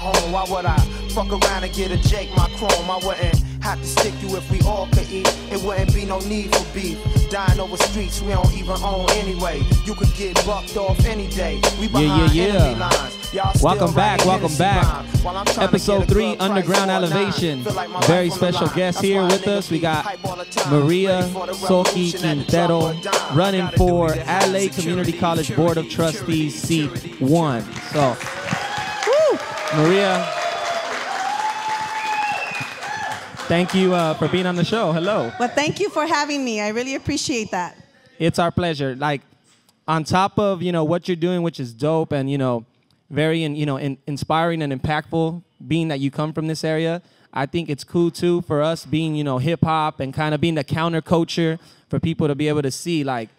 home. Why would I fuck around and get a Jake my chrome? I wouldn't have to stick you if we all could eat. It wouldn't be no need for beef. Dying over streets we don't even own anyway. You could get bucked off any day. We behind enemy lines. Welcome back. Episode 3, Underground Elevation. Very special guest here with us. We got Maria Sokie Quintero running for LA Community College Board of Trustees seat 1. So, Maria, thank you for being on the show. Hello. Well, thank you for having me. I really appreciate that. It's our pleasure. Like, on top of, what you're doing, which is dope and, very, inspiring and impactful, being that you come from this area, I think it's cool, too, for us being, hip-hop and kind of being the counterculture for people to be able to see, like,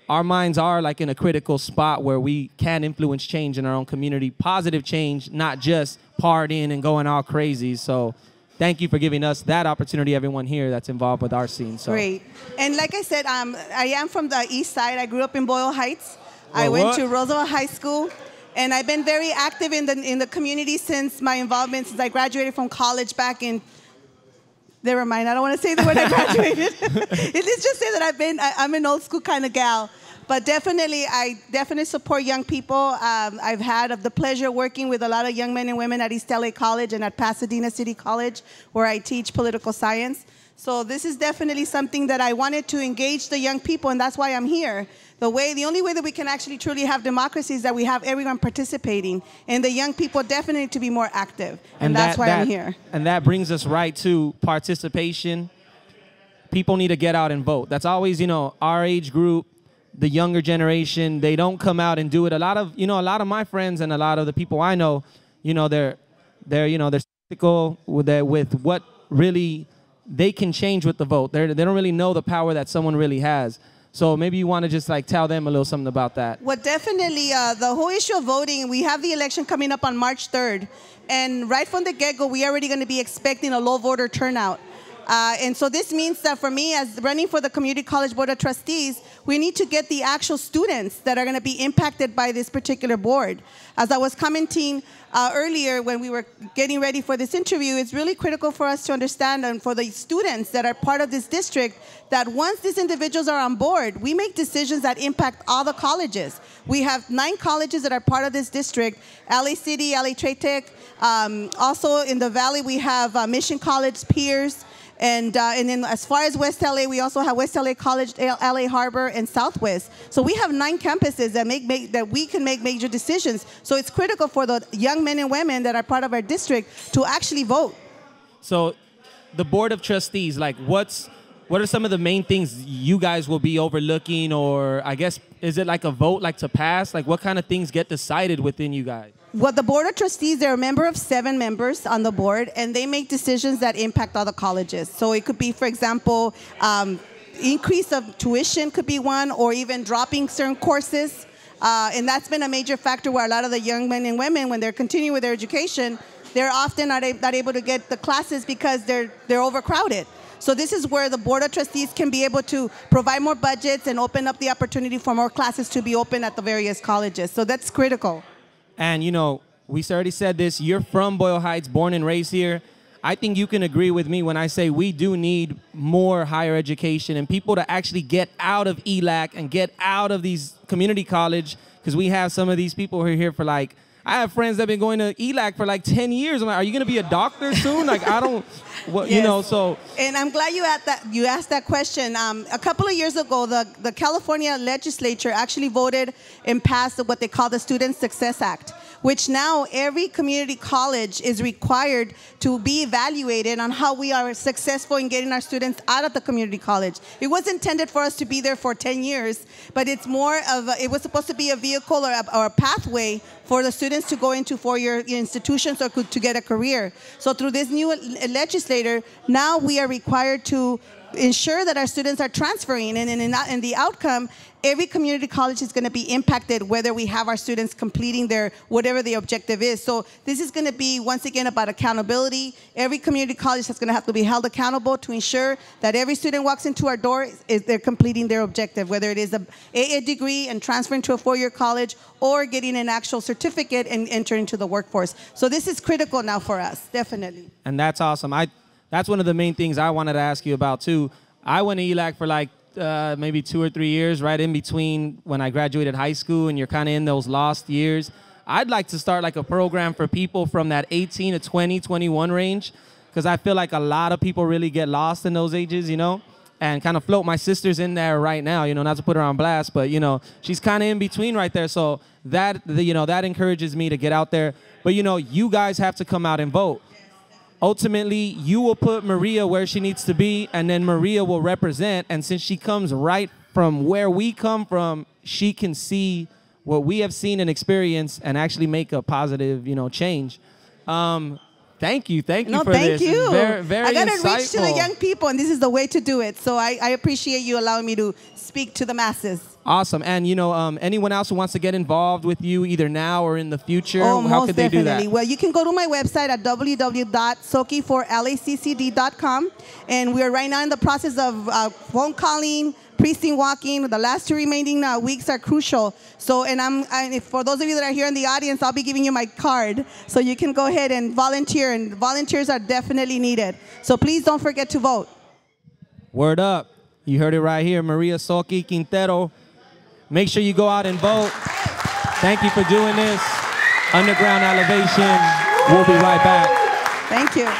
our minds are, like, in a critical spot where we can influence change in our own community, positive change, not just partying and going all crazy. So thank you for giving us that opportunity, everyone here that's involved with our scene. So. Great. And like I said, I am from the East Side. I grew up in Boyle Heights. I went to Roosevelt High School. And I've been very active in the community since my involvement, since I graduated from college back in, never mind, I don't want to say the word I graduated. Let's just say that I'm an old school kind of gal. But I definitely support young people. I've had the pleasure working with a lot of young men and women at East LA College and at Pasadena City College, where I teach political science. So this is definitely something that I wanted to engage the young people, and that's why I'm here. The only way that we can actually truly have democracy is that we have everyone participating, and the young people definitely need to be more active, and that's why I'm here. And that brings us right to participation. People need to get out and vote. That's always, our age group, the younger generation, they don't come out and do it. A lot of my friends and a lot of the people I know, they're skeptical with what really they can change with the vote. They don't really know the power that someone really has. So maybe you want to just tell them a little something about that. Well, definitely the whole issue of voting, we have the election coming up on March 3rd. And right from the get-go, we're already going to be expecting a low voter turnout. And so this means that for me, as running for the Community College Board of Trustees, we need to get the actual students that are going to be impacted by this particular board. As I was commenting earlier when we were getting ready for this interview, it's really critical for us to understand, and for the students that are part of this district, that once these individuals are on board, we make decisions that impact all the colleges. We have 9 colleges that are part of this district: LA City, LA Trade Tech. Also in the Valley, we have Mission College, Pierce. And then as far as West LA, we also have West LA College, LA Harbor, and Southwest. So we have 9 campuses that we can make major decisions. So it's critical for the young men and women that are part of our district to actually vote. So the Board of Trustees, what are some of the main things you guys will be overlooking, or I guess, is it like a vote to pass? What kind of things get decided within you guys? Well, the Board of Trustees, they're a member of 7 members on the board, and they make decisions that impact all the colleges. So it could be, for example, increase of tuition could be one, or even dropping certain courses. And that's been a major factor where a lot of the young men and women, when they're continuing with their education, they're often not able to get the classes because they're overcrowded. So this is where the Board of Trustees can be able to provide more budgets and open up the opportunity for more classes to be open at the various colleges. So that's critical. And, we already said this, you're from Boyle Heights, born and raised here. I think you can agree with me when I say we do need more higher education and people to actually get out of ELAC and get out of these community college, because we have some of these people who are here for I have friends that have been going to ELAC for 10 years. I'm like, are you going to be a doctor soon? I don't, yes. so. And I'm glad you asked that question. A couple of years ago, the California legislature actually voted and passed what they call the Student Success Act, which now every community college is required to be evaluated on how we are successful in getting our students out of the community college. It was intended for us to be there for 10 years, but it's more of it was supposed to be a vehicle or a pathway for the students to go into four-year institutions or to get a career. So through this new legislator, now we are required to ensure that our students are transferring. And in the outcome, every community college is going to be impacted whether we have our students completing their whatever the objective is. So this is going to be, once again, about accountability. Every community college is going to have to be held accountable to ensure that every student walks into our door is they're completing their objective, whether it is a AA degree and transferring to a four-year college or getting an actual certificate and entering into the workforce. So this is critical now for us, definitely. And that's awesome. That's one of the main things I wanted to ask you about, too. I went to ELAC for like maybe 2 or 3 years, right in between when I graduated high school, and you're kind of in those lost years. I'd like to start like a program for people from that 18 to 20, 21 range, because I feel like a lot of people really get lost in those ages, you know, and kind of float. My sister's in there right now, you know, not to put her on blast, but, you know, she's kind of in between right there. So that, you know, that encourages me to get out there. But, you know, you guys have to come out and vote. Ultimately, you will put Maria where she needs to be, and then Maria will represent. And since she comes right from where we come from, she can see what we have seen and experienced and actually make a positive, you know, change. Thank you for this. Thank you. Very, very I got to insightful. reach to the young people, and this is the way to do it. So I appreciate you allowing me to speak to the masses. Awesome. And, you know, anyone else who wants to get involved with you either now or in the future, how could they do that? Well, you can go to my website at www.sokie4laccd.com. And we're right now in the process of phone calling, precinct walking. The last 2 remaining weeks are crucial. So, and for those of you that are here in the audience, I'll be giving you my card. So you can go ahead and volunteer. And volunteers are definitely needed. So please don't forget to vote. Word up. You heard it right here. Maria Sokie Quintero. Make sure you go out and vote. Thank you for doing this. Underground Elevation. We'll be right back. Thank you.